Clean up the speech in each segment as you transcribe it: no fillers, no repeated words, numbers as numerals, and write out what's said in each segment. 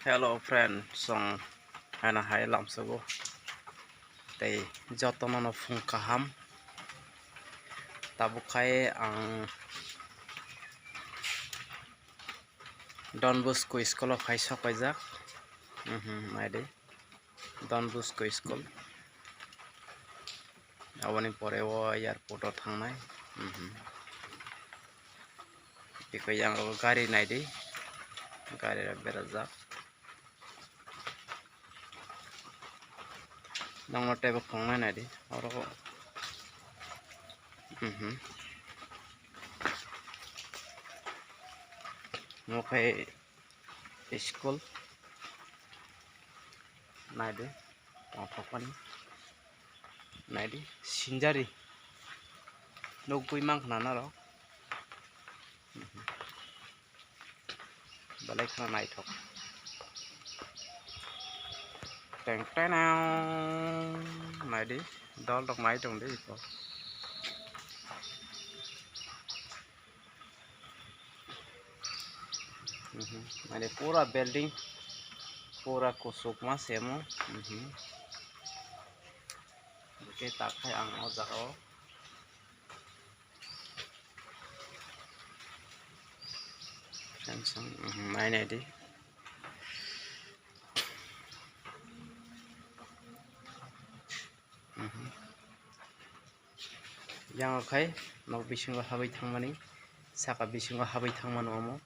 Hello friend, song hana hai lam sago. Tei jotono no phung kaham. Tabukai ang Don Bosco School of High Sokaizak. My day. Don Bosco School. Awani porewo airport o thangnai. Biko yang gari nai dei. Gari ra berajak. Nang no tebe khongnai nai dei. Oro Nwk School. Nai dei. Thok nai dei. Sinjari. Nogui mang khana ro. Belai khana nai thok. Teng tenau. Nai dei. Dol dok mai trong dei ko. Ada pura building pura kusuk mas ya mo. Oke tak hai ang o jagao langsung main di yang okai no bisingo habai thangmani saka bisingo habai thangmano mo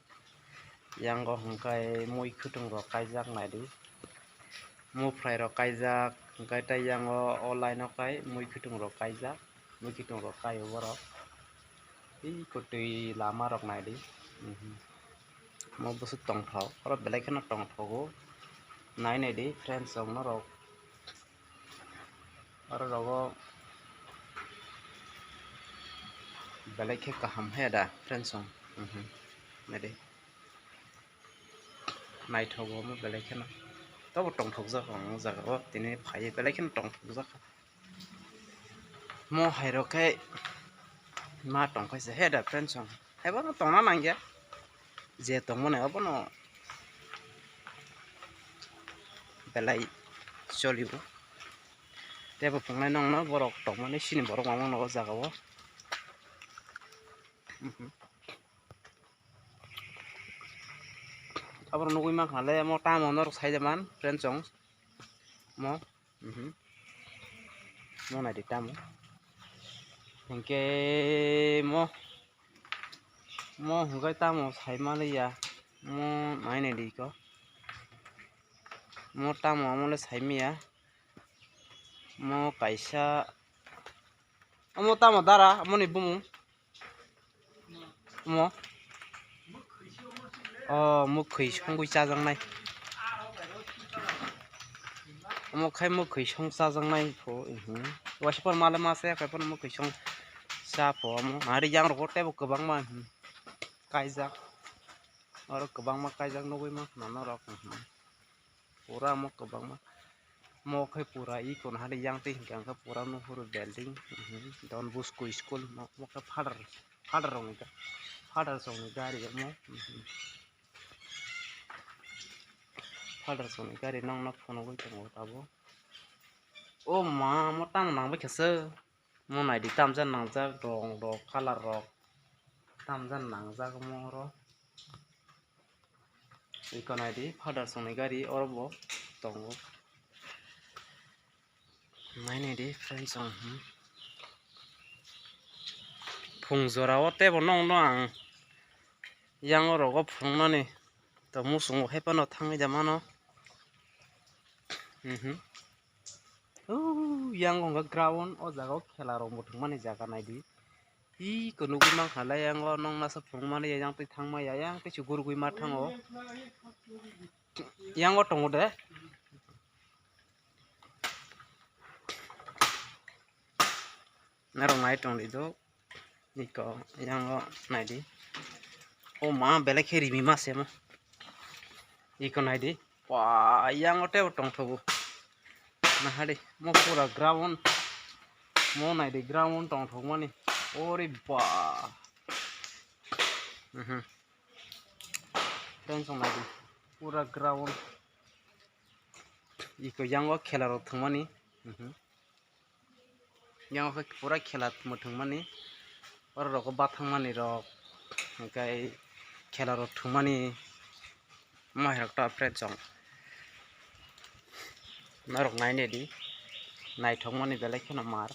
yang go hongkai moi khutung ro kaijak nai di mo fry ro kaijak hongkai ta yang online o kai moi khutung ro kaijak moi khutung ro kai oro i kutui lama rok nai di mo busu tong thau oro belai khana tong thogo nai nai di friends song no rok oro rogo belai khe kaham he da friends song nai di nai thogo mo belai khana tabo tong thok jak ang jagao tini phai belai khana tong thok jak mo hairo kai ma tong khai se he da friends song hebo no tong na nangya je tong mo ne abono belai cholibo tebo pungnai nong no borok tong mani sini borok mamang no jagao abro nugui mak hale mo tamo nor saijaman friend song mo mo na di tamo hengke mo hungkai tamo saimale ya mo nai ne di ko mo tamo amole saimia mo kaisa mo tamo dara mo ni bumu mo mo khoi songui chajangnai mo khai mo khoi song chajangnai pho wasipor mala mase kaipon mo khoi song cha pho mo ari yang ro tebo kobang ma kaijak oro kobang ma kaijak nogui ma nano rok pura mo kobang ma mo khai pura i kon hari yang te hingkang ka pura no huru building Don Bosco School mo ka father rong ka father song ni gari mo father song ni gari nong nak phono goi tong tabo o ma mo tam nang ba khese mo nai di tam jan nang jak rong rok color rok tam jan nang jak mo ro ikon nai di father song ni gari orbo tongo nai ne di friend song phung jora o tebo nong no ang yang ro go phung na ni to musung hepano thangi jamano yang go ground o jaga khela ro muthung mani jaga nai di i konugui mang hala yang o nong na sa phung mani yang te thangma ya yang te gurugui ma thango yang o tongo de naro nai tong di do niko yang o nai di o ma belai kheri mi ma se ma iko nai di wa yang o te tong thogu na hadi mo pura ground mo nai di ground tong thog mani ore ba friends nai di pura ground iko yango khela rok thungmani yango pura khela thungmani oro rok bathangmani rok hingkai khela rok thungmani mahrok ta friend chong narok naine di naithokmani belai kheno mar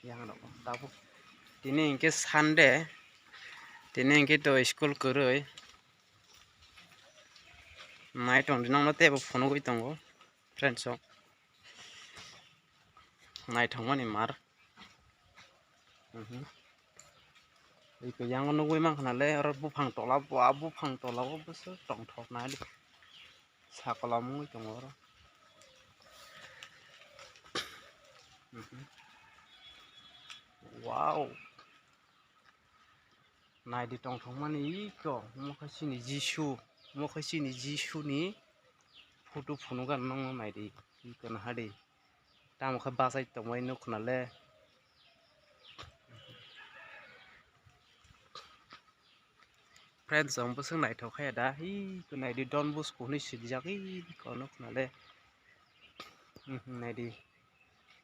yang rok tabu tini hingke Sunday tini hingke to school koroi nai tong dinangno tebo phone goi tongo friend chong naithokmani mar iko yango nugui mangkhanale oro buphang tola buphang tola o buso tongthoknai sakola mungoi tongo oro wow naidi tongthokmani iko mokhasini jisu ni photo phunugan nangno naidi iko nahadi tamokha basai tongmai nukhnale friends jong busung naithokkhaya da iko naidi Don Bosco ni siljak iko nukhnale naidi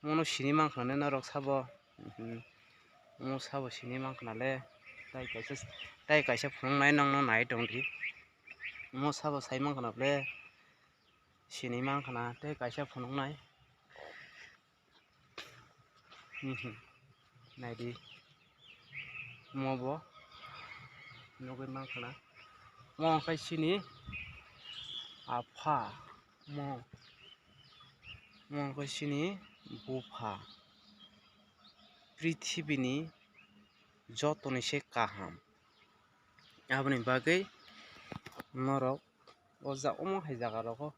mono sini mangkhnane narok sabo mo sabo sini mangkhnale tai kaisa phunuknai nangno nai tongdi mo sabo sai mangkhnale sini mangkhana tei kaisa phunuknai naidi mobo nugui mangkhana mo khai sini apha mo khai sini bupha prithibini jotono se kaham aboni bagui norok omo hai jaga rogo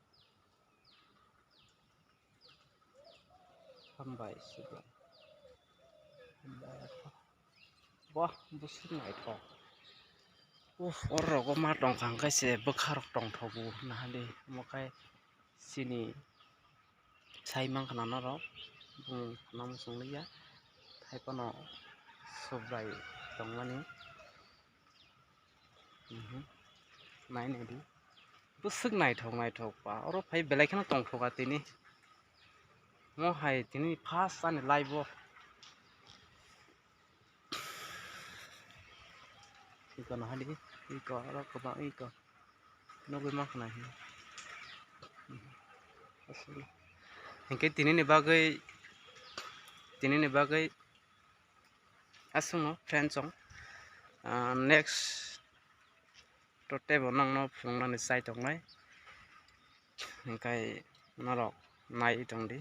Hambai wah busuk naithok oro ma tongkha hingkai se bwkharok tongthogo nahali omokhai sini sai mangkhana norok namu chunglikya thaipano Subrai tongmani naine di busuk naithok pa oro phai belai kheno tongthoka tini mo hai tini first ani live o iko nahali iko oro koba iko nugui mangkhana hingke tini ni bagui asungno friend chong next to tebo nangno phunuknani chai tongnai hingkai norok nai tongdi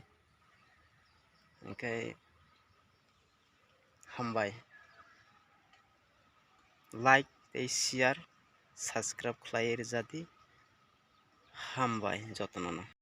hingkai Hambai like tei share subscribe khlai rijadi Hambai jotono no.